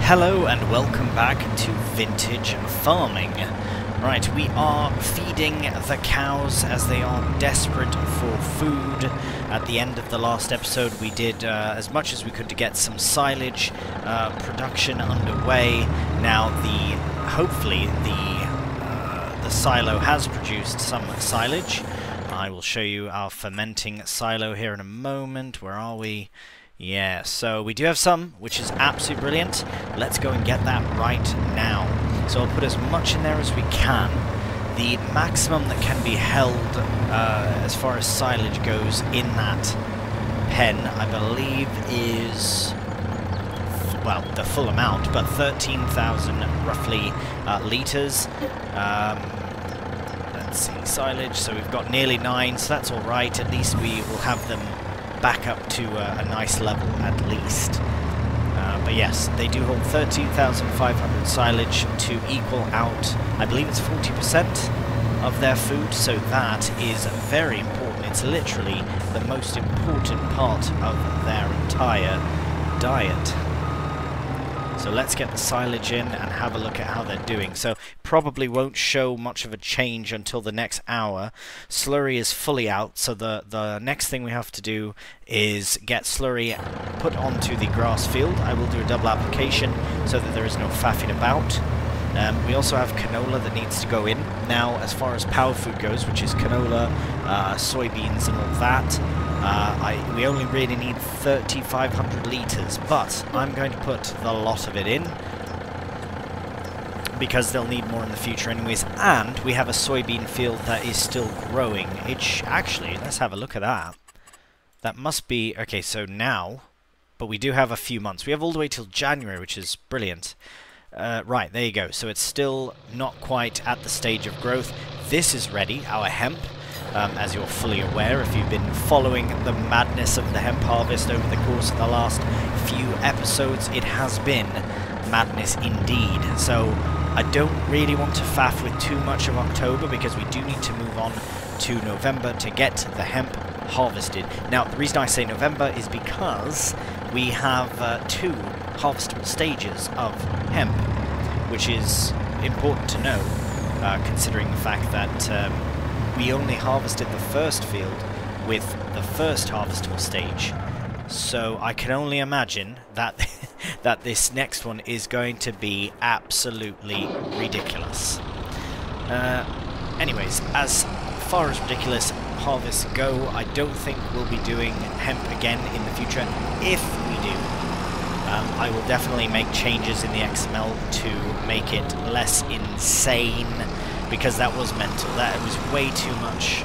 Hello and welcome back to Vintage Farming. Right, we are feeding the cows as they are desperate for food. At the end of the last episode we did as much as we could to get some silage production underway. Now hopefully the silo has produced some silage. I will show you our fermenting silo here in a moment. Where are we? Yeah, so we do have some, which is absolutely brilliant. Let's go and get that right now. So I'll put as much in there as we can. The maximum that can be held as far as silage goes in that pen, I believe, is, well, the full amount, but 13,000 roughly litres. Let's see, silage, so we've got nearly 9, so that's alright. At least we will have them back up to a nice level at least. But yes, they do hold 13,500 silage to equal out, I believe it's 40% of their food, so that is very important. It's literally the most important part of their entire diet. So let's get the silage in and have a look at how they're doing. So probably won't show much of a change until the next hour. Slurry is fully out, so the next thing we have to do is get slurry put onto the grass field. I will do a double application so that there is no faffing about. We also have canola that needs to go in. Now, as far as power food goes, which is canola, soybeans and all that, we only really need 3,500 litres, but I'm going to put the lot of it in because they'll need more in the future anyways. And we have a soybean field that is still growing. Actually, let's have a look at that. That must be... okay, so now, but we do have a few months. We have all the way till January, which is brilliant. Right, there you go. So it's still not quite at the stage of growth. This is ready, our hemp. As you're fully aware, if you've been following the madness of the hemp harvest over the course of the last few episodes, it has been madness indeed. So I don't really want to faff with too much of October because we do need to move on to November to get the hemp harvested. Now, the reason I say November is because we have 2 harvestable stages of hemp, which is important to know, considering the fact that we only harvested the first field with the first harvestable stage. So I can only imagine that that this next one is going to be absolutely ridiculous. Anyways, as far as ridiculous harvests go, I don't think we'll be doing hemp again in the future. If we do, I will definitely make changes in the XML to make it less insane, because that was mental. That was way too much.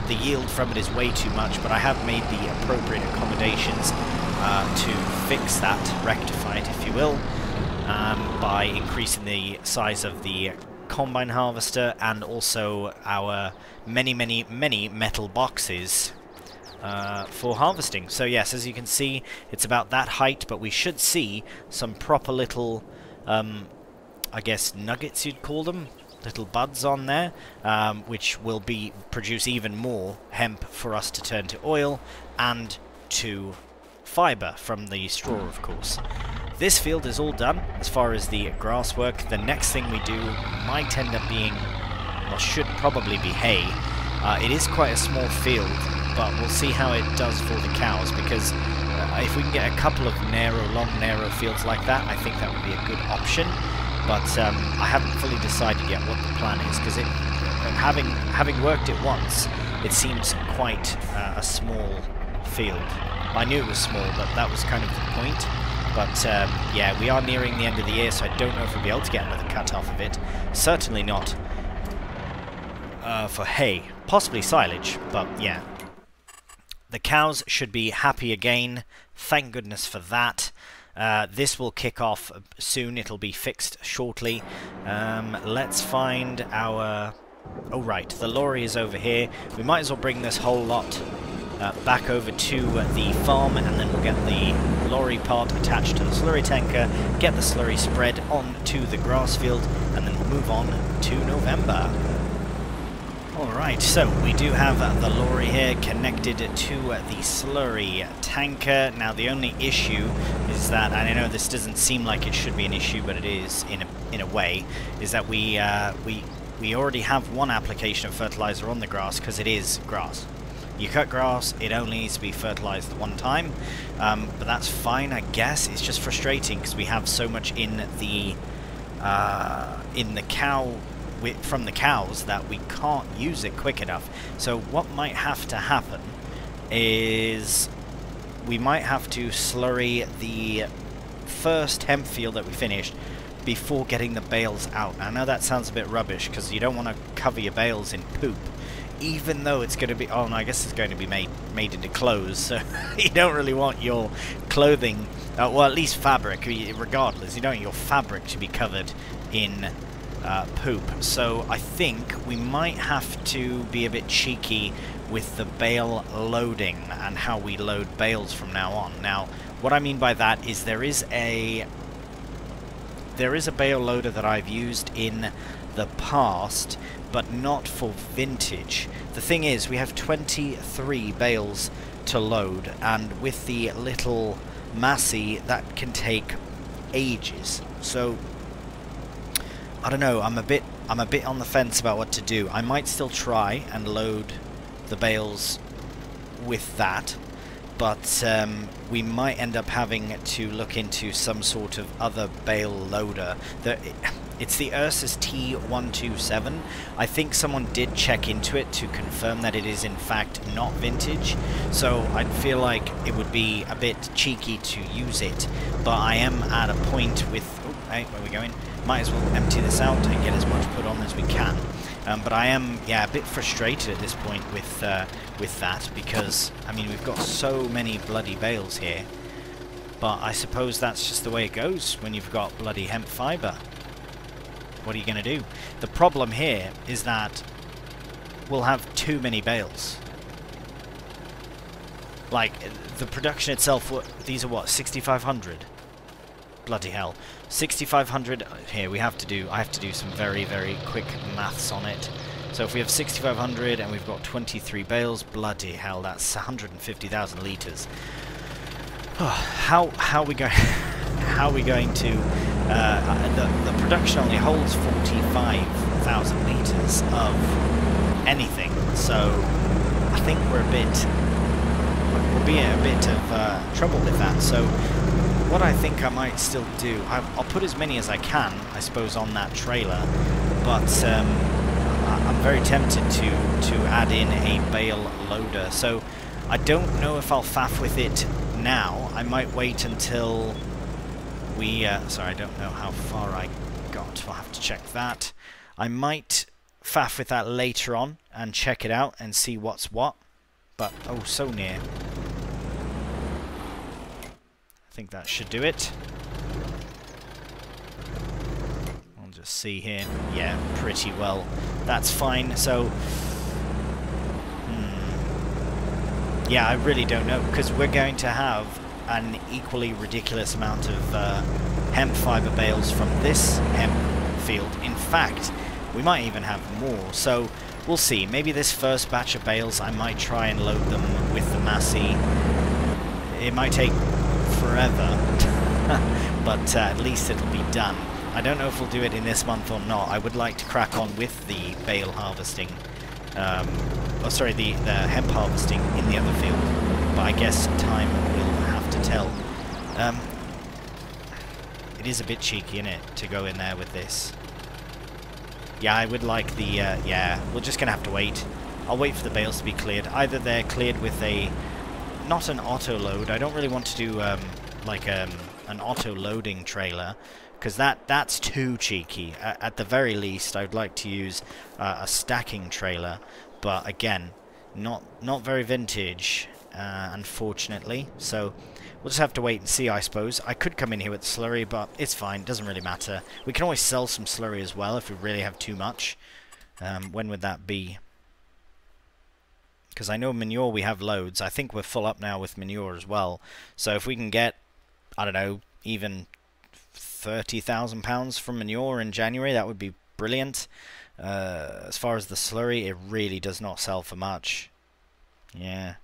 The yield from it is way too much, but I have made the appropriate accommodations to fix that, rectify it if you will, by increasing the size of the combine harvester and also our many metal boxes for harvesting. So yes, as you can see, it's about that height, but we should see some proper little, I guess nuggets you'd call them, little buds on there, which will produce even more hemp for us to turn to oil and to fibre from the straw, of course. This field is all done as far as the grass work. The next thing we do might end up being, well, should probably be hay. It is quite a small field, but we'll see how it does for the cows, because if we can get a couple of long narrow fields like that, I think that would be a good option. But I haven't fully decided yet what the plan is, because having worked it once, it seems quite a small field. I knew it was small, but that was kind of the point. But yeah, we are nearing the end of the year, so I don't know if we'll be able to get another cut off of it. Certainly not for hay. Possibly silage, but yeah. The cows should be happy again. Thank goodness for that. This will kick off soon. It'll be fixed shortly. Let's find our... oh right, the lorry is over here. We might as well bring this whole lot back over to the farm, and then we'll get the lorry part attached to the slurry tanker, get the slurry spread on to the grass field, and then we'll move on to November. Alright, so we do have the lorry here connected to the slurry tanker. Now the only issue is that, and I know this doesn't seem like it should be an issue, but it is in a way, is that we already have one application of fertilizer on the grass because it is grass. You cut grass, it only needs to be fertilized one time, but that's fine, I guess. It's just frustrating because we have so much in the cow from the cows that we can't use it quick enough. So what might have to happen is we might have to slurry the first hemp field that we finished before getting the bales out. I know that sounds a bit rubbish because you don't want to cover your bales in poop, even though it's going to be, oh no, I guess it's going to be made into clothes, so you don't really want your clothing, well, at least fabric, regardless, you don't want your fabric to be covered in poop. So I think we might have to be a bit cheeky with the bale loading and how we load bales from now on. Now, what I mean by that is there is a bale loader that I've used in the past, but not for vintage. The thing is, we have 23 bales to load, and with the little Massey, that can take ages. So I don't know, I'm a bit on the fence about what to do. I might still try and load the bales with that, but we might end up having to look into some sort of other bale loader. It's the Ursus T127. I think someone did check into it to confirm that it is in fact not vintage, so I feel like it would be a bit cheeky to use it, but I am at a point with, oh, hey, where are we going? Might as well empty this out and get as much put on as we can. But I am, yeah, a bit frustrated at this point with that, because, I mean, we've got so many bloody bales here, but I suppose that's just the way it goes when you've got bloody hemp fibre. What are you going to do? The problem here is that we'll have too many bales. Like, the production itself, these are what, 6,500? Bloody hell. 6,500, here, I have to do some very, very quick maths on it. So if we have 6,500 and we've got 23 bales, bloody hell, that's 150,000 litres. Oh, how are we going... How are we going to... the production only holds 45,000 litres of anything, so I think we'll be in a bit of trouble with that. So what I think I might still do, I'll put as many as I can, I suppose, on that trailer, but I'm very tempted to add in a bale loader. So I don't know if I'll faff with it now. I might wait until we, sorry, I don't know how far I got. We'll have to check that. I might faff with that later on and check it out and see what's what. But, oh, so near. I think that should do it. I'll just see here. Yeah, pretty well. That's fine. So, yeah, I really don't know, because we're going to have an equally ridiculous amount of hemp fibre bales from this hemp field. In fact, we might even have more, so we'll see. Maybe this first batch of bales, I might try and load them with the Massey. It might take forever, but at least it'll be done. I don't know if we'll do it in this month or not. I would like to crack on with the bale harvesting, the hemp harvesting in the other field, but I guess time will have to tell. It is a bit cheeky, isn't it, to go in there with this. Yeah, I would like the, yeah, we're just gonna have to wait. I'll wait for the bales to be cleared. Either they're cleared with a, not an auto load. I don't really want to do, like, an auto loading trailer, because that's too cheeky. At the very least, I'd like to use a stacking trailer, but again, not very vintage, unfortunately. So we'll just have to wait and see, I suppose. I could come in here with the slurry, but it's fine. Doesn't really matter. We can always sell some slurry as well if we really have too much. When would that be? Because I know manure we have loads. I think we're full up now with manure as well. So if we can get, I don't know, even £30,000 from manure in January, that would be brilliant. As far as the slurry, it really does not sell for much. Yeah.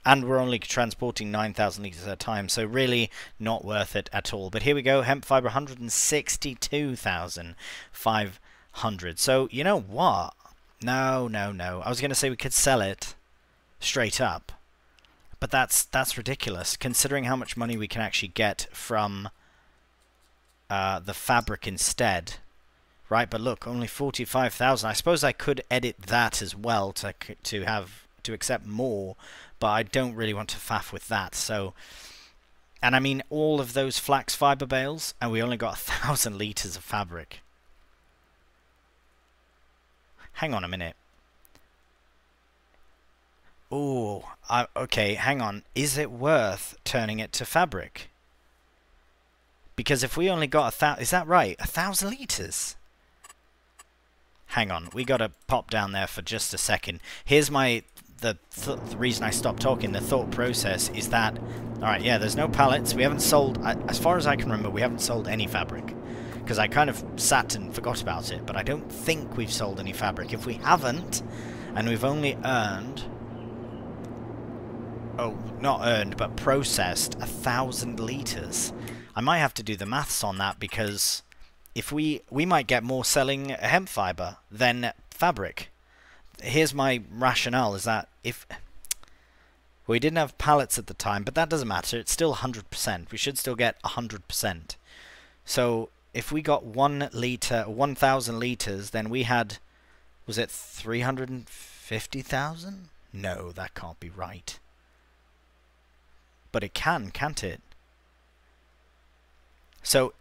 And we're only transporting 9,000 litres at a time, so really not worth it at all. But here we go, hemp fibre, 162,500. So, you know what? No. I was going to say we could sell it straight up. But that's ridiculous, considering how much money we can actually get from the fabric instead. Right, but look, only 45,000. I suppose I could edit that as well to accept more, but I don't really want to faff with that. So, and I mean all of those flax fiber bales, and we only got 1,000 litres of fabric. Hang on a minute. Oh, okay, hang on. Is it worth turning it to fabric? Because if we only got is that right? 1,000 litres? Hang on, we gotta pop down there for just a second. Here's the reason I stopped talking, the thought process is that, alright, yeah, there's no pallets, we haven't sold, as far as I can remember, we haven't sold any fabric. Because I kind of sat and forgot about it, but I don't think we've sold any fabric. If we haven't, and we've only earned, oh, not earned, but processed 1,000 litres, I might have to do the maths on that, because if we might get more selling hemp fibre than fabric. Here's my rationale, is that if we didn't have pallets at the time, but that doesn't matter, it's still 100%. We should still get 100%. So if we got 1,000 litres, then we had, was it 350,000? No, that can't be right. But it can, can't it? So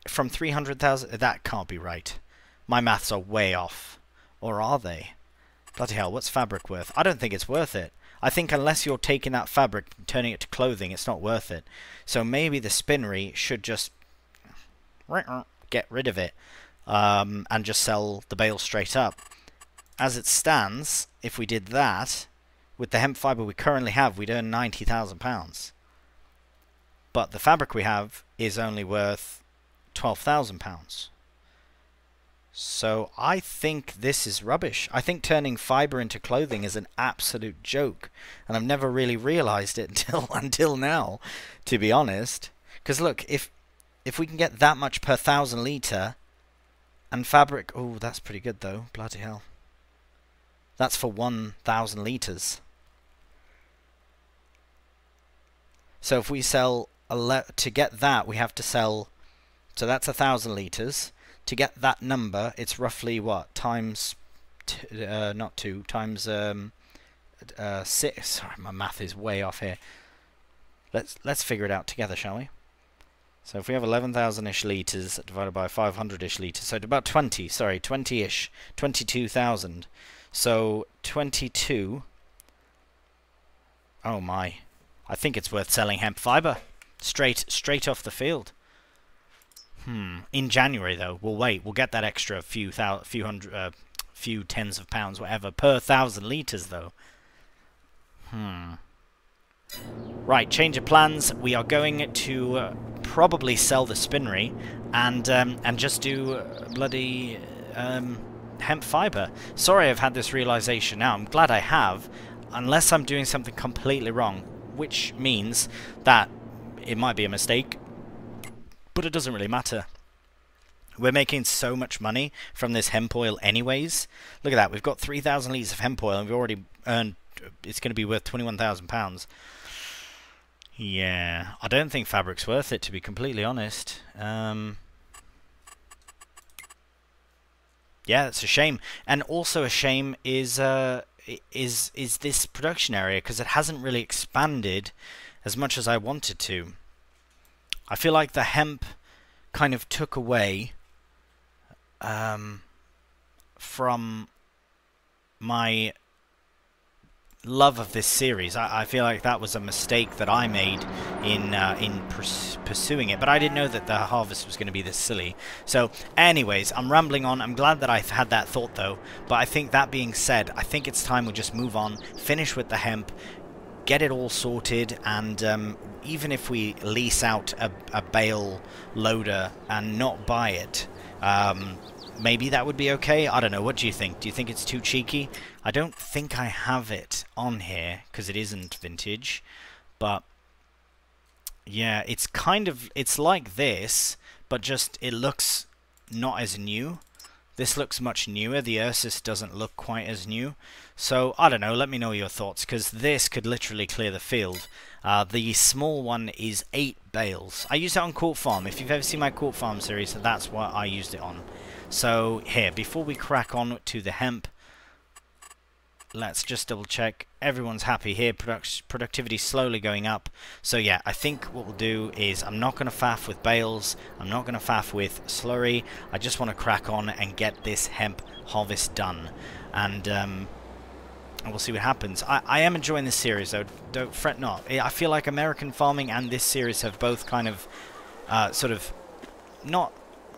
from 300,000, that can't be right. My maths are way off. Or are they? Bloody hell, what's fabric worth? I don't think it's worth it. I think unless you're taking that fabric and turning it to clothing, it's not worth it. So maybe the spinnery should just get rid of it and just sell the bale straight up. As it stands, if we did that, with the hemp fibre we currently have, we'd earn £90,000. But the fabric we have is only worth £12,000. So I think this is rubbish. I think turning fibre into clothing is an absolute joke, and I've never really realised it until now, to be honest. Because look, if we can get that much per 1,000 litre, and fabric, oh, that's pretty good though. Bloody hell, that's for 1,000 litres. So if we sell to get that, we have to sell. So that's 1,000 litres. To get that number, it's roughly what, times not 2 times 6. Sorry, my math is way off here. Let's figure it out together, shall we? So if we have 11,000-ish litres divided by 500-ish litres, so about 20-ish, 22,000. So 22. Oh my! I think it's worth selling hemp fibre straight off the field. In January though, we'll wait. We'll get that extra few tens of pounds, whatever, per 1,000 litres though. Right, change of plans. We are going to probably sell the spinnery and just do bloody hemp fibre. Sorry, I've had this realisation now. I'm glad I have, unless I'm doing something completely wrong, which means that it might be a mistake. But it doesn't really matter. We're making so much money from this hemp oil anyways. Look at that. We've got 3,000 litres of hemp oil and we've already earned, it's going to be worth £21,000. Yeah, I don't think fabric's worth it, to be completely honest. Yeah, it's a shame. And also a shame is this production area, because it hasn't really expanded as much as I wanted to. I feel like the hemp kind of took away from my love of this series. I feel like that was a mistake that I made in pursuing it, but I didn't know that the harvest was going to be this silly. So anyways, I'm rambling on. I'm glad that I had that thought though, but I think that being said, I think it's time we just move on, finish with the hemp, get it all sorted, and even if we lease out a bale loader and not buy it, maybe that would be okay. I don't know. What do you think? Do you think it's too cheeky? I don't think I have it on here because it isn't vintage, but yeah, it's kind of, it's like this, but just it looks not as new. This looks much newer. The Ursus doesn't look quite as new. So, I don't know, let me know your thoughts, because this could literally clear the field. The small one is 8 bales. I use it on Court Farm. If you've ever seen my Court Farm series, that's what I used it on. So, here, before we crack on to the hemp, let's just double check. Everyone's happy here. Productivity slowly going up. So yeah, I think what we'll do is I'm not going to faff with bales. I'm not going to faff with slurry. I just want to crack on and get this hemp harvest done. And we'll see what happens. I am enjoying this series though. Don't fret not. I feel like American farming and this series have both kind of sort of not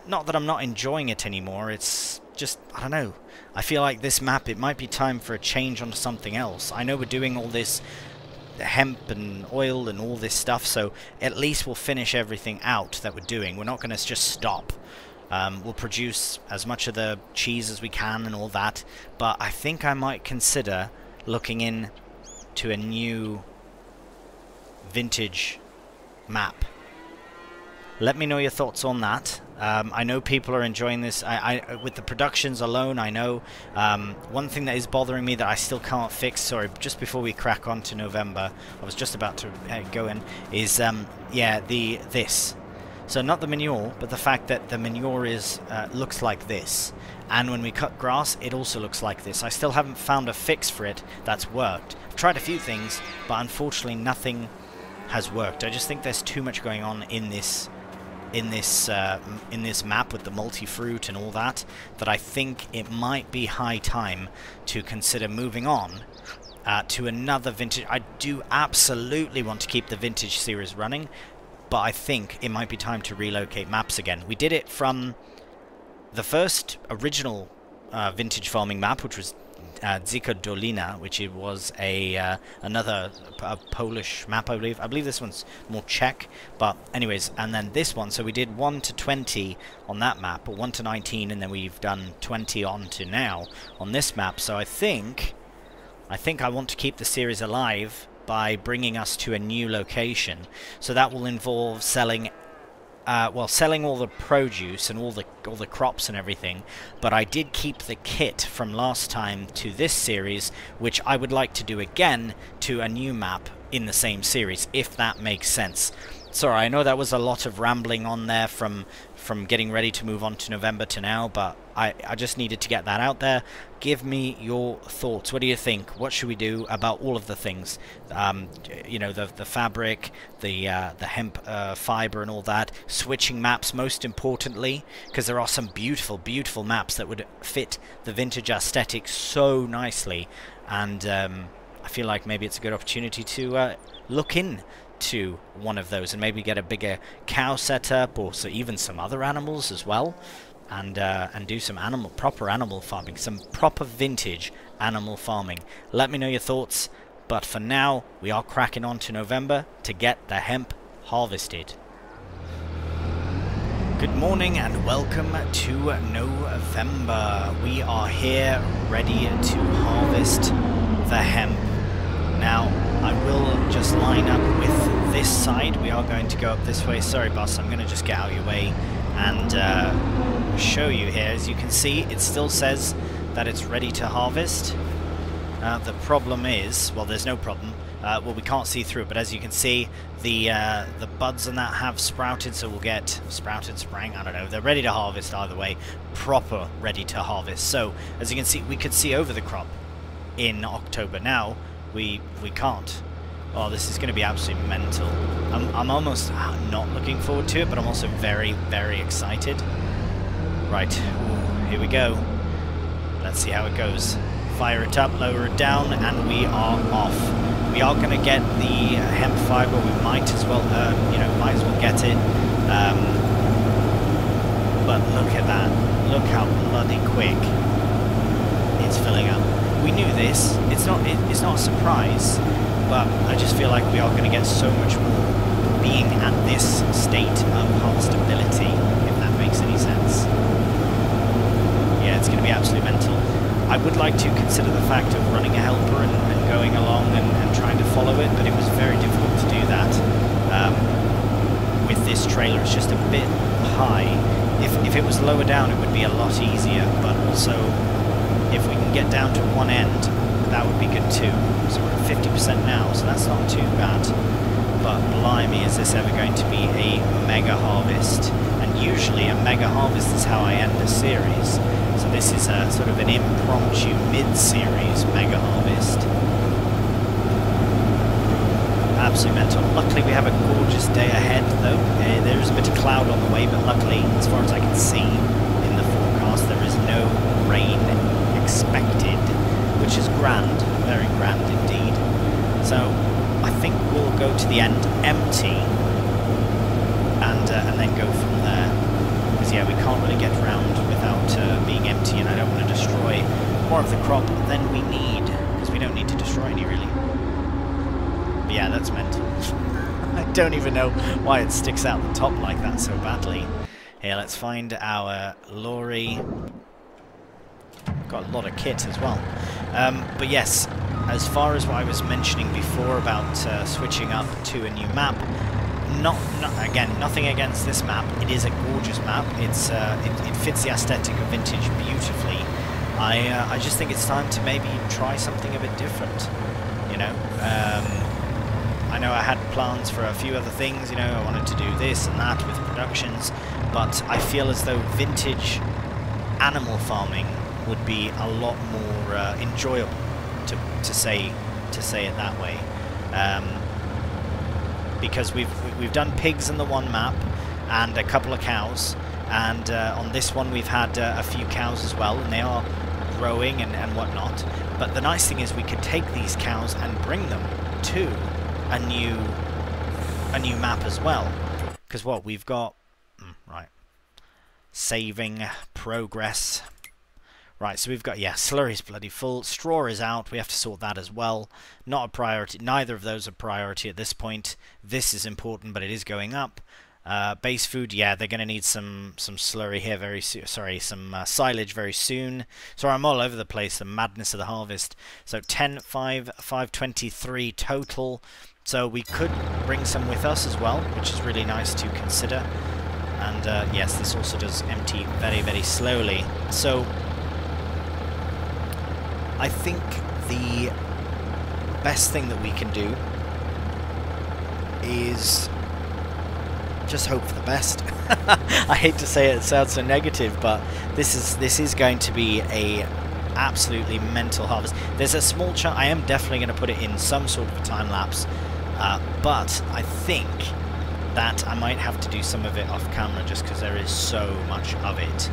that I'm not enjoying it anymore. It's just, I don't know. I feel like this map, it might be time for a change onto something else. I know we're doing all this hemp and oil and all this stuff, so at least we'll finish everything out that we're doing. We're not going to just stop. We'll produce as much of the cheese as we can and all that, but I think I might consider looking in to a new vintage map. Let me know your thoughts on that. I know people are enjoying this. With the productions alone, I know one thing that is bothering me that I still can't fix, sorry, just before we crack on to November, I was just about to go in, is, yeah, this. So not the manure, but the fact that the manure is looks like this. And when we cut grass, it also looks like this. I still haven't found a fix for it that's worked. I've tried a few things, but unfortunately nothing has worked. I just think there's too much going on in this map with the multi-fruit and all that, that I think it might be high time to consider moving on to another vintage. I do absolutely want to keep the vintage series running, but I think it might be time to relocate maps again. We did it from the first original vintage farming map, which was Dzika Dolina, which it was another Polish map, I believe. I believe this one's more Czech, but anyways, and then this one, so we did 1 to 20 on that map, or 1 to 19, and then we've done 20 on to now on this map. So I think I want to keep the series alive by bringing us to a new location. So that will involve selling selling all the produce and all the crops and everything, but I did keep the kit from last time to this series, which I would like to do again to a new map in the same series, if that makes sense. Sorry, I know that was a lot of rambling on there from getting ready to move on to November to now, but I just needed to get that out there. Give me your thoughts. What do you think? What should we do about all of the things? You know, the fabric, the hemp fiber and all that. Switching maps, most importantly, because there are some beautiful, beautiful maps that would fit the vintage aesthetic so nicely. And I feel like maybe it's a good opportunity to look in to one of those and maybe get a bigger cow setup, or so even some other animals as well, and do some proper animal farming, some proper vintage animal farming. Let me know your thoughts, but for now we are cracking on to November to get the hemp harvested. Good morning and welcome to November. We are here ready to harvest the hemp. Now, I will just line up with this side. We are going to go up this way. Sorry, boss, I'm going to just get out of your way and show you here. As you can see, it still says that it's ready to harvest. The problem is, well, there's no problem. Well, we can't see through it, but as you can see, the buds and that have sprouted, so we'll get sprouted, sprang, I don't know. They're ready to harvest either way. Proper ready to harvest. So, as you can see, we could see over the crop in October. Now, we can't. Oh, this is going to be absolutely mental. I'm almost not looking forward to it, but I'm also very, very excited. Right, ooh, here we go. Let's see how it goes. Fire it up, lower it down, and we are off. We are going to get the hemp fiber. We might as well, might as well get it. But look at that. Look how bloody quick it's filling up. We knew this. It's not a surprise, but I just feel like we are going to get so much more being at this state of harvestability, if that makes any sense. it's going to be absolutely mental. I would like to consider the fact of running a helper and going along and trying to follow it, but it was very difficult to do that. With this trailer, it's just a bit high. If it was lower down, it would be a lot easier, but also if we can get down to one end, that would be good too. So we're at 50% now, so that's not too bad. But blimey, is this ever going to be a mega harvest? And usually a mega harvest is how I end a series. So this is a sort of an impromptu mid-series mega harvest. Absolutely mental. Luckily we have a gorgeous day ahead though. There is a bit of cloud on the way, but luckily, as far as I can see in the forecast, there is no rain expected, which is grand, very grand indeed. So I think we'll go to the end empty and then go from there. Because yeah, we can't really get around without being empty, and I don't want to destroy more of the crop than we need, because we don't need to destroy any really. But yeah, that's mental. I don't even know why it sticks out the top like that so badly. Here, let's find our lorry. Got a lot of kit as well. But yes, as far as what I was mentioning before about switching up to a new map, again, nothing against this map. It is a gorgeous map. It's it fits the aesthetic of Vintage beautifully. I just think it's time to maybe try something a bit different. You know, I know I had plans for a few other things. You know, I wanted to do this and that with productions, but I feel as though vintage animal farming would be a lot more enjoyable, to say it that way. Because we've done pigs in the one map and a couple of cows, and on this one we've had a few cows as well, and they are growing and whatnot. But the nice thing is we could take these cows and bring them to a new map as well. Because what we've got, right, saving progress. Right, so we've got, yeah, slurry's bloody full, straw is out, we have to sort that as well. Not a priority, neither of those are priority at this point. This is important, but it is going up. Base food, yeah, they're going to need some slurry here very soon, sorry, some silage very soon. Sorry, I'm all over the place, the madness of the harvest. So 10, 5, 523 total. So we could bring some with us as well, which is really nice to consider. And yes, this also does empty very, very slowly. So I think the best thing that we can do is just hope for the best. I hate to say it, it sounds so negative, but this is going to be a absolutely mental harvest. There's a small chance, I am definitely going to put it in some sort of a time lapse, but I think that I might have to do some of it off camera just because there is so much of it.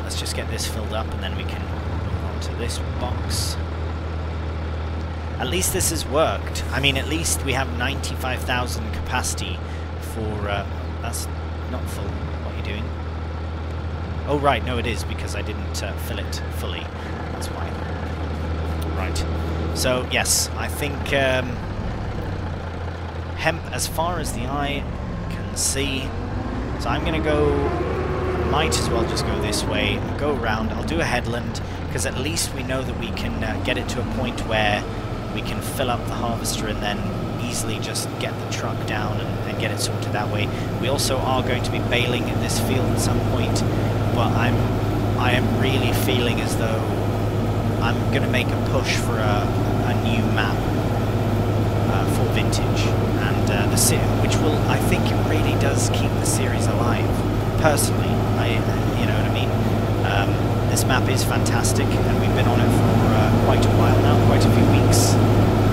Let's just get this filled up and then we can move on to this box. At least this has worked. I mean, at least we have 95,000 capacity for... that's not full. What are you doing? Oh, right. No, it is, because I didn't fill it fully. That's why. Right. So, yes, I think hemp as far as the eye can see. So I'm going to go... might as well just go this way, go around. I'll do a headland, because at least we know that we can get it to a point where we can fill up the harvester and then easily just get the truck down and get it sorted that way. We also are going to be baling in this field at some point, but I am really feeling as though I'm going to make a push for a new map for Vintage, and which will, I think it really does keep the series alive. Personally, you know what I mean? This map is fantastic, and we've been on it for quite a while now, quite a few weeks,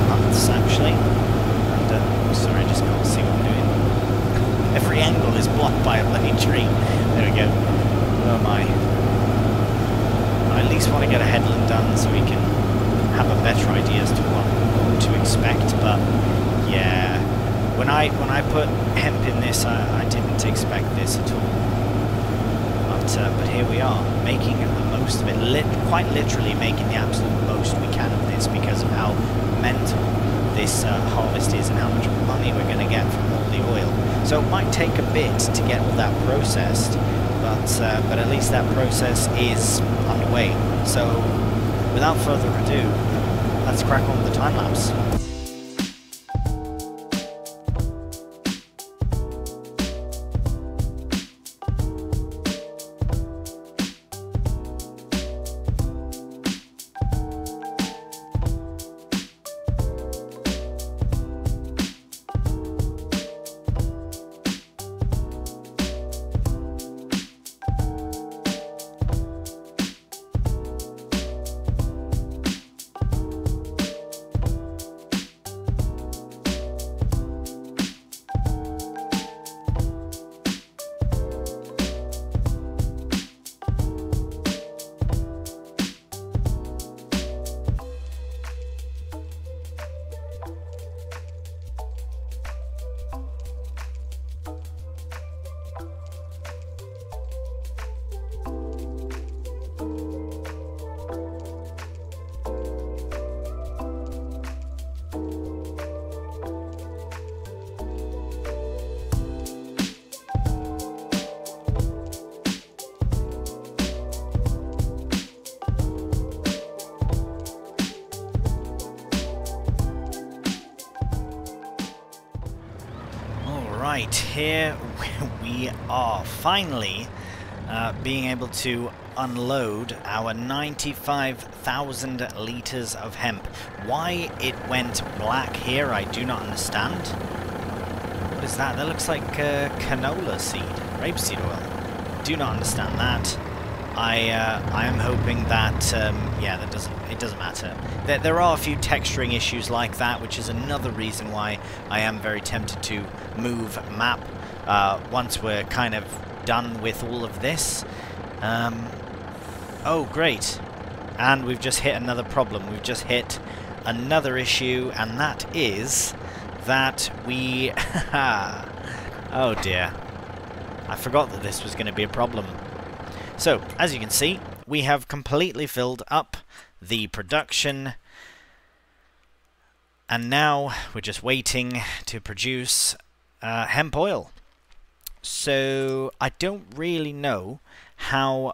months actually. And sorry, I just can't see what I'm doing. Every angle is blocked by a bloody tree. There we go. Oh my! I at least want to get a headland done so we can have a better idea as to what to expect. But yeah, when I put hemp in this, I didn't expect this at all. But here we are, making the most of it, quite literally making the absolute most we can of this because of how mental this harvest is and how much money we're going to get from all the oil. So it might take a bit to get all that processed, but at least that process is underway. So without further ado, let's crack on with the time lapse. Right, here we are, finally being able to unload our 95,000 litres of hemp. Why it went black here, I do not understand. What is that? That looks like canola seed, rapeseed oil. Do not understand that. I am hoping that, yeah, it doesn't matter. There are a few texturing issues like that, which is another reason why I am very tempted to move map once we're kind of done with all of this. Oh, great. And we've just hit another problem. We've just hit another issue, and that is that we... oh dear. I forgot that this was going to be a problem. So, as you can see, we have completely filled up the production, and now we're just waiting to produce hemp oil. So, I don't really know how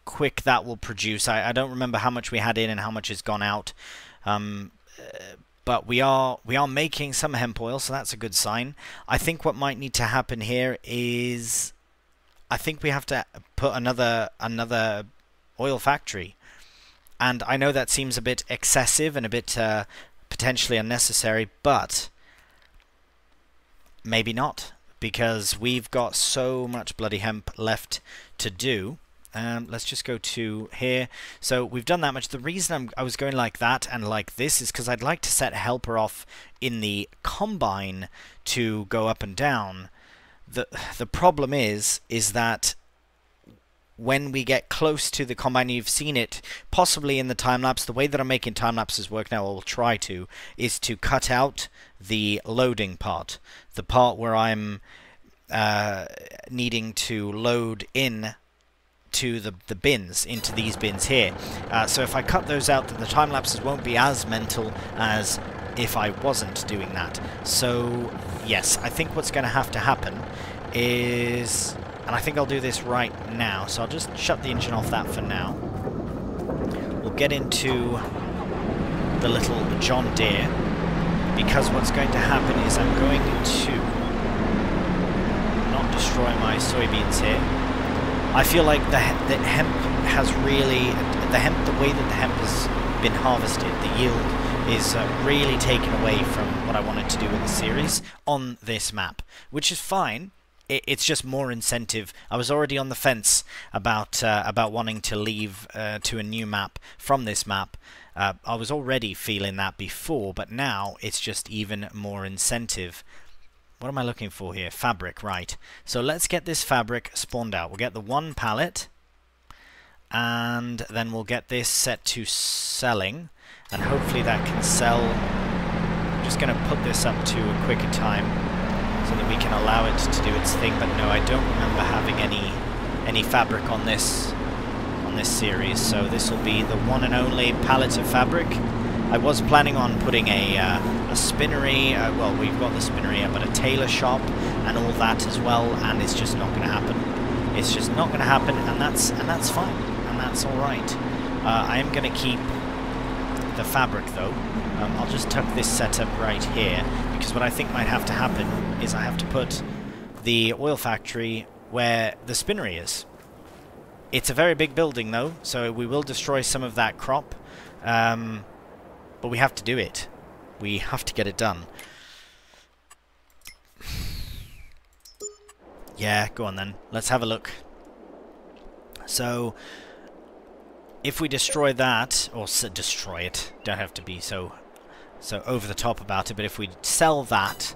quick that will produce. I don't remember how much we had in and how much has gone out, but we are making some hemp oil, so that's a good sign. I think what might need to happen here is... I think we have to put another oil factory, and I know that seems a bit excessive and a bit potentially unnecessary, but maybe not, because we've got so much bloody hemp left to do. Let's just go to here. So we've done that much. The reason I was going like that and like this is because I'd like to set a helper off in the combine to go up and down. The problem is that when we get close to the combine, you've seen it possibly in the time-lapse, the way that I'm making time-lapses work now, or will try to, is to cut out the loading part. The part where I'm needing to load in to the bins, into these bins here. So if I cut those out, then the time-lapses won't be as mental as if I wasn't doing that. So yes, I think what's going to have to happen is, and I think I'll do this right now, so I'll just shut the engine off that for now. We'll get into the little John Deere, because what's going to happen is I'm going to not destroy my soybeans here. I feel like the hemp has really, the way that the hemp has been harvested, the yield is really taken away from what I wanted to do with the series on this map, which is fine. It's just more incentive. I was already on the fence about wanting to leave to a new map from this map. I was already feeling that before, but now it's just even more incentive. What am I looking for here? Fabric, right. So let's get this fabric spawned out. We'll get the one pallet, and then we'll get this set to selling, and hopefully that can sell. I'm just going to put this up to a quicker time so that we can allow it to do its thing, but no, I don't remember having any fabric on this series, so this will be the one and only pallet of fabric. I was planning on putting a spinnery, well, we've got the spinnery, but a tailor shop and all that as well, and it's just not going to happen. It's just not going to happen, and that's fine, and that's all right. I am going to keep the fabric though. I'll just tuck this setup right here, because what I think might have to happen is I have to put the oil factory where the spinnery is. It's a very big building though, so we will destroy some of that crop, but we have to do it. We have to get it done. Yeah, go on then. Let's have a look. So, if we destroy that, or destroy it, don't have to be so over the top about it, but if we sell that,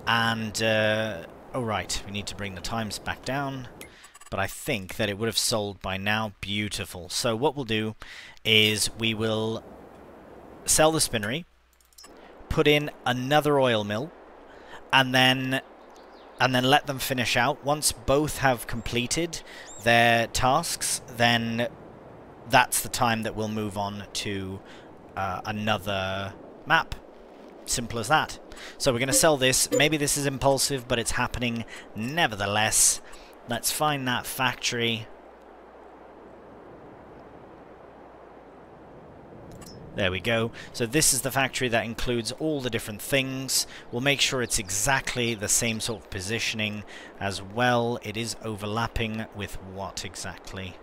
and, oh right, we need to bring the times back down, but I think that it would have sold by now. Beautiful. So what we'll do is we will sell the spinnery, put in another oil mill, and then let them finish out. Once both have completed their tasks, then that's the time that we'll move on to another map. Simple as that. So we're going to sell this. Maybe this is impulsive, but it's happening nevertheless. Let's find that factory. There we go. So this is the factory that includes all the different things. We'll make sure it's exactly the same sort of positioning as well. It is overlapping with what exactly?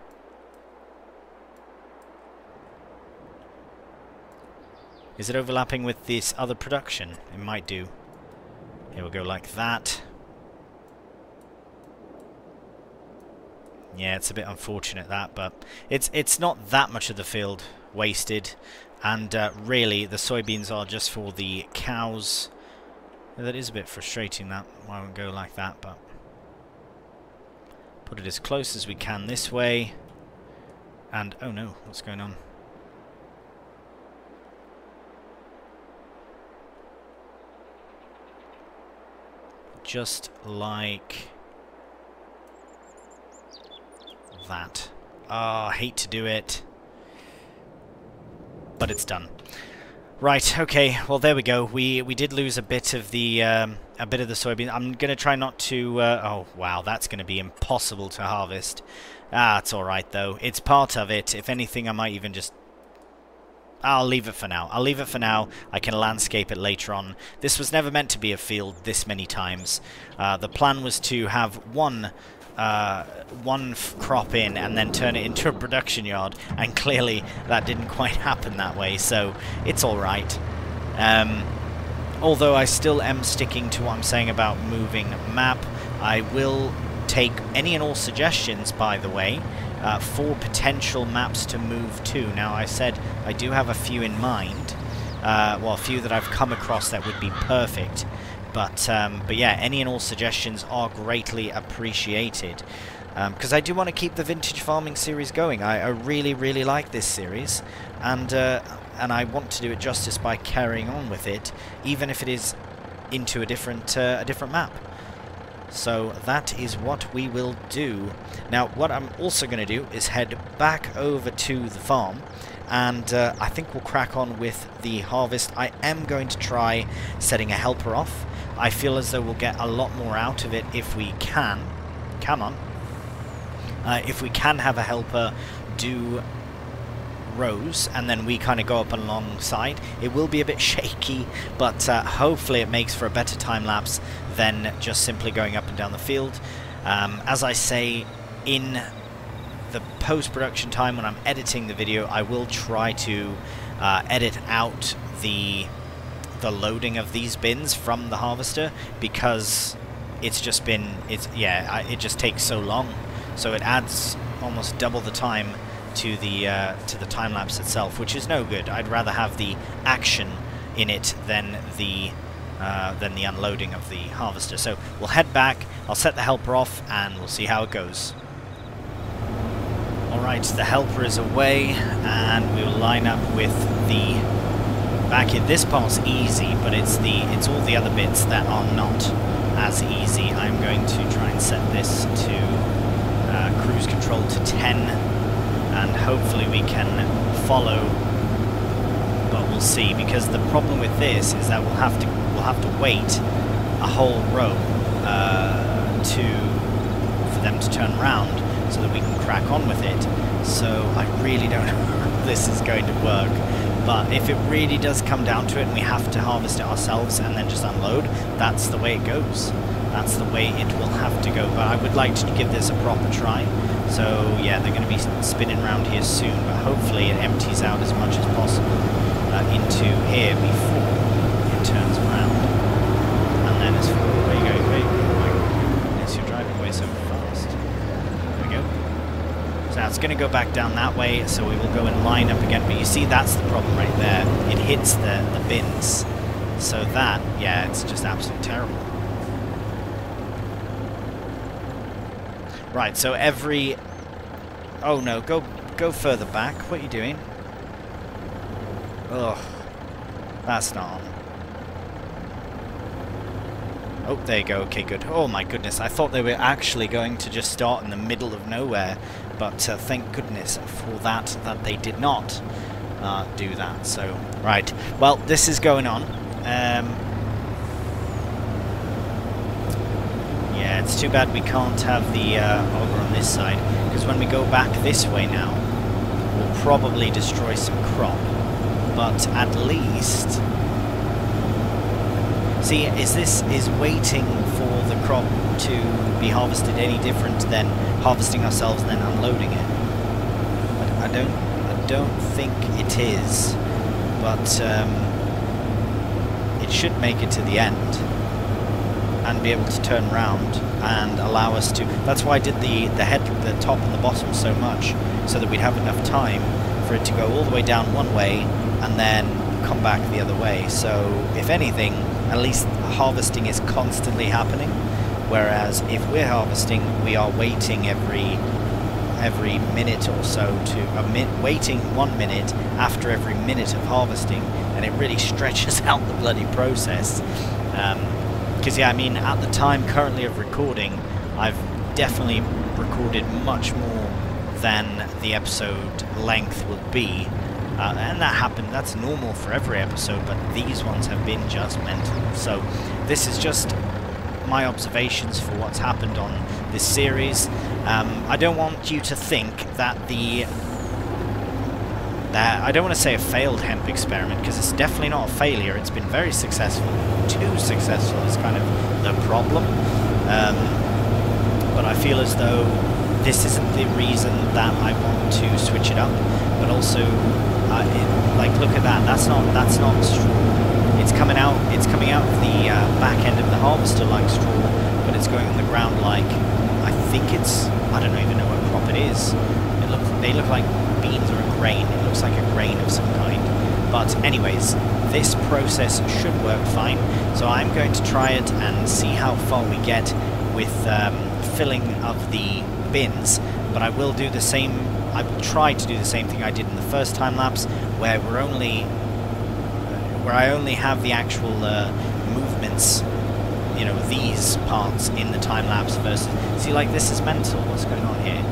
Is it overlapping with this other production? It might do. Here we'll go like that. Yeah, it's a bit unfortunate that, but it's not that much of the field wasted. And really, the soybeans are just for the cows. That is a bit frustrating, that. I won't go like that, but put it as close as we can this way. And, oh no, what's going on? Just like that. Oh, I hate to do it, but it's done. Right, okay, well there we go. We did lose a bit of the soybean. I'm gonna try not to oh wow, that's gonna be impossible to harvest. Ah, it's alright though. It's part of it. If anything, I might even just I'll leave it for now. I'll leave it for now. I can landscape it later on. This was never meant to be a field this many times. The plan was to have one crop in and then turn it into a production yard, and clearly that didn't quite happen that way, so it's alright. Although I still am sticking to what I'm saying about moving map. I will take any and all suggestions, by the way, for potential maps to move to. Now, I said I do have a few in mind, well, a few that I've come across that would be perfect. But yeah, any and all suggestions are greatly appreciated, because I do want to keep the vintage farming series going. I really, really like this series, and I want to do it justice by carrying on with it, even if it is into a different map. So that is what we will do. Now, what I'm also going to do is head back over to the farm, and I think we'll crack on with the harvest. I am going to try setting a helper off. I feel as though we'll get a lot more out of it if we can. Come on. If we can have a helper do rows, and then we kind of go up alongside. It will be a bit shaky, but hopefully it makes for a better time lapse than just simply going up and down the field. As I say, in the post-production time when I'm editing the video, I will try to edit out the loading of these bins from the harvester, because it's just been, it just takes so long, so it adds almost double the time to the time lapse itself, which is no good. I'd rather have the action in it than the unloading of the harvester. So we'll head back, I'll set the helper off, and we'll see how it goes. Alright, the helper is away, and we'll line up with the back in. This part's easy, but it's all the other bits that are not as easy. I'm going to try and set this to cruise control to 10, and hopefully we can follow, but we'll see, because the problem with this is that we'll have to wait a whole row for for them to turn around so that we can crack on with it. So I really don't know if this is going to work. But if it really does come down to it and we have to harvest it ourselves and then just unload, that's the way it goes. That's the way it will have to go. But I would like to give this a proper try. So yeah, they're going to be spinning around here soon, but hopefully it empties out as much as possible into here before it turns around. And then as for where you go, wait, oh my goodness, you're driving away so fast. There we go. So now it's going to go back down that way, so we will go and line up again. But you see, that's the problem right there. It hits the bins. So that, yeah, it's just absolutely terrible. Right, so every... Oh no, go further back. What are you doing? Ugh. That's not on. Oh, there you go. Okay, good. Oh my goodness, I thought they were actually going to just start in the middle of nowhere. But thank goodness for that they did not do that. So, right. Well, this is going on. Yeah, it's too bad we can't have the auger on this side, because when we go back this way now, we'll probably destroy some crop. But at least... See, is waiting for the crop to be harvested any different than harvesting ourselves and then unloading it? I don't think it is, but it should make it to the end and be able to turn around and allow us to... That's why I did the top and the bottom so much, so that we'd have enough time for it to go all the way down one way and then come back the other way. So if anything, at least harvesting is constantly happening, whereas if we're harvesting, we are waiting every minute or so to waiting 1 minute after every minute of harvesting, and it really stretches out the bloody process. Because yeah, I mean, at the time currently of recording, I've definitely recorded much more than the episode length would be. And that happened, that's normal for every episode, but these ones have been just mental. So this is just my observations for what's happened on this series. I don't want you to think that I don't want to say a failed hemp experiment, because it's definitely not a failure. It's been very successful. Too successful is kind of the problem. But I feel as though this isn't the reason that I want to switch it up, but also like, look at that. That's not straw. It's coming out of the back end of the harvester like straw, but it's going on the ground like, I think it's, I don't even know what crop it is. They look like beans or a grain. It looks like a grain of some kind. But anyways, this process should work fine. So I'm going to try it and see how far we get with filling of the bins. But I will do the same. I will try to do the same thing I did in the first time lapse, where I only have the actual movements, you know, these parts in the time lapse versus. See, like, this is mental. What's going on here?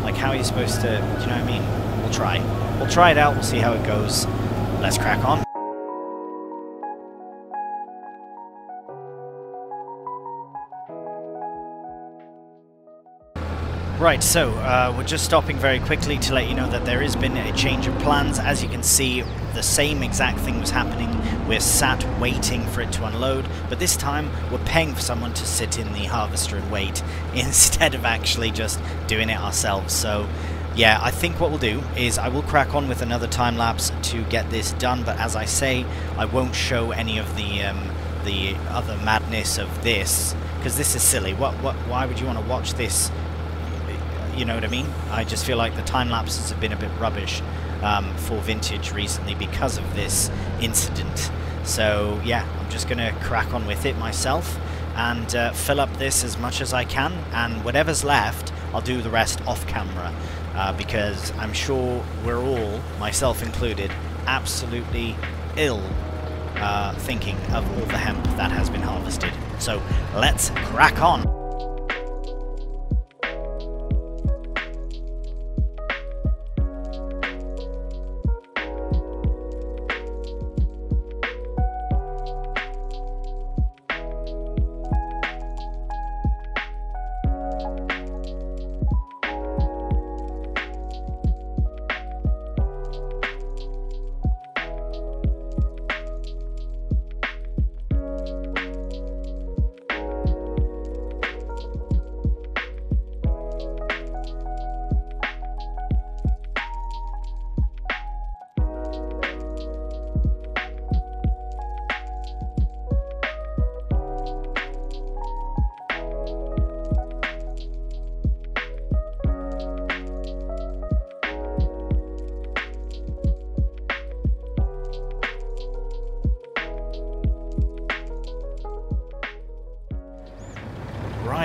Like, how are you supposed to? Do you know what I mean? We'll try. We'll try it out. We'll see how it goes. Let's crack on. Right, so we're just stopping very quickly to let you know that there has been a change of plans. As you can see, the same exact thing was happening. We're sat waiting for it to unload, but this time we're paying for someone to sit in the harvester and wait instead of actually just doing it ourselves. So yeah, I think what we'll do is I will crack on with another time lapse to get this done, but as I say, I won't show any of the other madness of this, because this is silly. Why would you want to watch this? You know what I mean? I just feel like the time lapses have been a bit rubbish for Vintage recently because of this incident. So yeah, I'm just going to crack on with it myself and fill up this as much as I can, and whatever's left, I'll do the rest off camera, because I'm sure we're all, myself included, absolutely ill thinking of all the hemp that has been harvested. So let's crack on.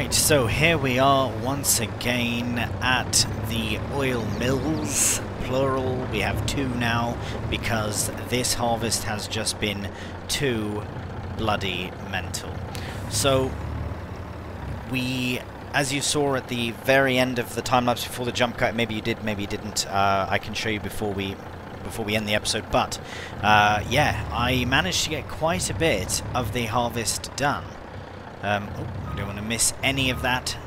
Right, so here we are once again at the oil mills, plural. We have 2 now because this harvest has just been too bloody mental. So we, as you saw at the very end of the time lapse before the jump cut, maybe you did, maybe you didn't, I can show you before we end the episode, but yeah, I managed to get quite a bit of the harvest done. I don't want to miss any of that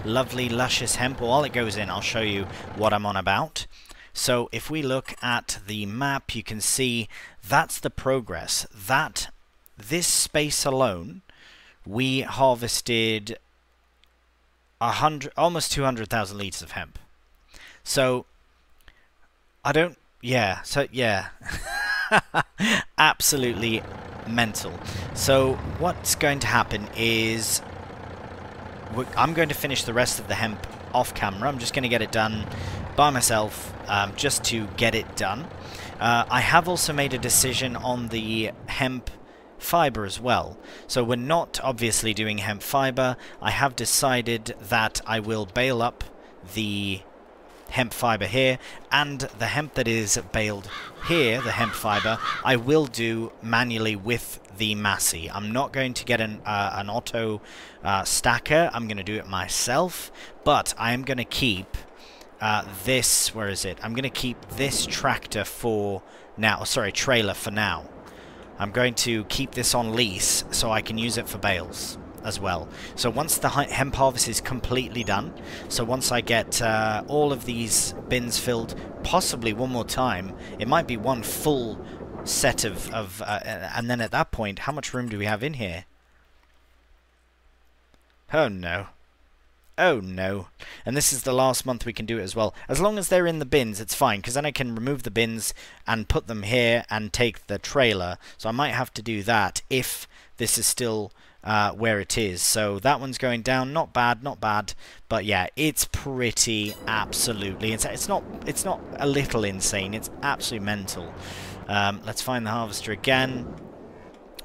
lovely, luscious hemp. While it goes in, I'll show you what I'm on about. So if we look at the map, you can see that's the progress. This space alone, we harvested almost 200,000 litres of hemp. So, yeah, absolutely mental. So what's going to happen is I'm going to finish the rest of the hemp off camera. I'm just going to get it done by myself, just to get it done. I have also made a decision on the hemp fiber as well. So we're not obviously doing hemp fiber. I have decided that I will bale up the hemp fiber here, and the hemp that is baled here, the hemp fiber, I will do manually with the Massey. I'm not going to get an auto stacker. I'm going to do it myself, but I am going to keep this, where is it? I'm going to keep this tractor for now, sorry, trailer for now. I'm going to keep this on lease so I can use it for bales as well. So once the hemp harvest is completely done, so once I get all of these bins filled, possibly one more time, it might be one full set of and then at that point, how much room do we have in here? Oh no. Oh no. And this is the last month we can do it as well. As long as they're in the bins, it's fine, because then I can remove the bins and put them here and take the trailer. So I might have to do that if this is still where it is. So that one's going down. Not bad, not bad. But yeah, it's pretty absolutely insane. It's not a little insane. It's absolutely mental. Let's find the harvester again,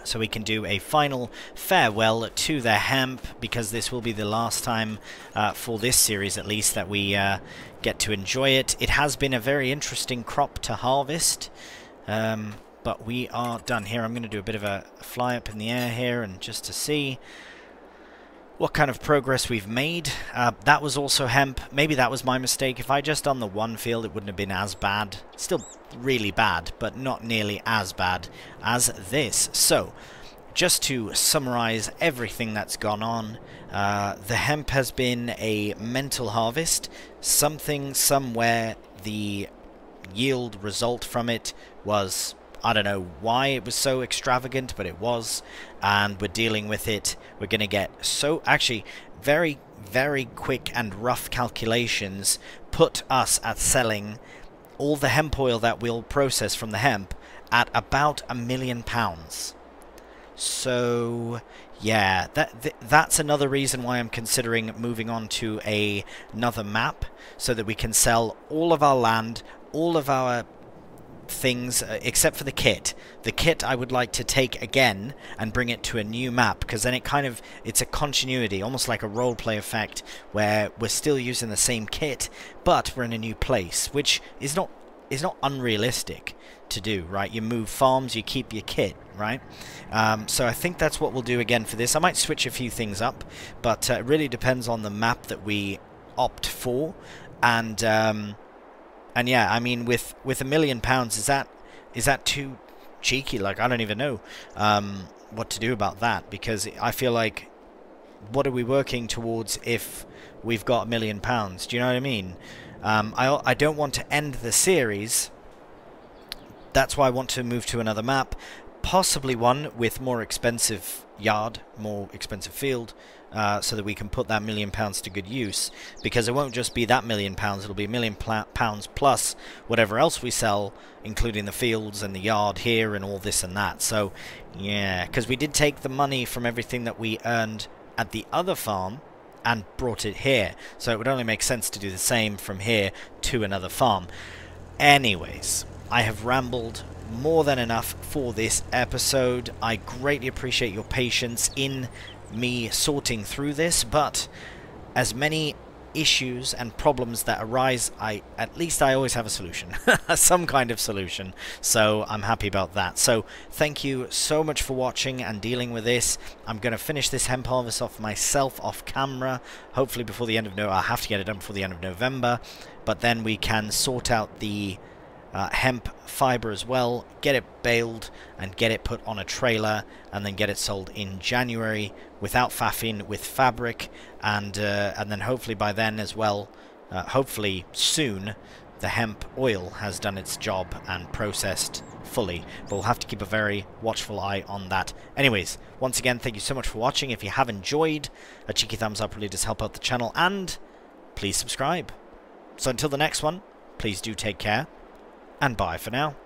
so we can do a final farewell to the hemp, because this will be the last time for this series at least that we get to enjoy it. It has been a very interesting crop to harvest. But we are done here. I'm going to do a bit of a fly up in the air here, and just to see what kind of progress we've made. That was also hemp. Maybe that was my mistake. If I just done the one field, it wouldn't have been as bad. Still really bad, but not nearly as bad as this. So, just to summarize everything that's gone on, the hemp has been a mental harvest. Somewhere, the yield result from it was, I don't know why it was so extravagant, but it was, and we're dealing with it. We're going to get actually very, very quick and rough calculations put us at selling all the hemp oil that we'll process from the hemp at about £1 million. So yeah, that's another reason why I'm considering moving on to another map, so that we can sell all of our land, all of our things, except for the kit. The kit I would like to take again and bring it to a new map, because then it's a continuity, almost like a roleplay effect, where we're still using the same kit, but we're in a new place, which is not unrealistic to do, right? You move farms, you keep your kit, right? So I think that's what we'll do again for this. I might switch a few things up, but it really depends on the map that we opt for, and yeah, I mean, with £1 million, is that too cheeky? Like, I don't even know what to do about that, because I feel like, what are we working towards if we've got £1 million? Do you know what I mean? I don't want to end the series. That's why I want to move to another map, possibly one with more expensive yard, more expensive field, so that we can put that £1 million to good use, because it won't just be that £1 million, it'll be £1 million plus whatever else we sell, including the fields and the yard here and all this and that. So yeah, because we did take the money from everything that we earned at the other farm and brought it here, so it would only make sense to do the same from here to another farm. Anyways, I have rambled more than enough for this episode. I greatly appreciate your patience in me sorting through this, but as many issues and problems that arise, at least I always have a solution. Some kind of solution. So I'm happy about that. So thank you so much for watching and dealing with this. I'm going to finish this hemp harvest off myself off camera. Hopefully before the end of November. I'll have to get it done before the end of November. But then we can sort out the hemp fiber as well, get it baled and get it put on a trailer and then get it sold in January without faffing, with fabric, and then hopefully by then as well, hopefully soon, the hemp oil has done its job and processed fully. But we'll have to keep a very watchful eye on that. Anyways, once again, thank you so much for watching. If you have enjoyed, a cheeky thumbs up really does help out the channel, and please subscribe. So until the next one, please do take care, and bye for now.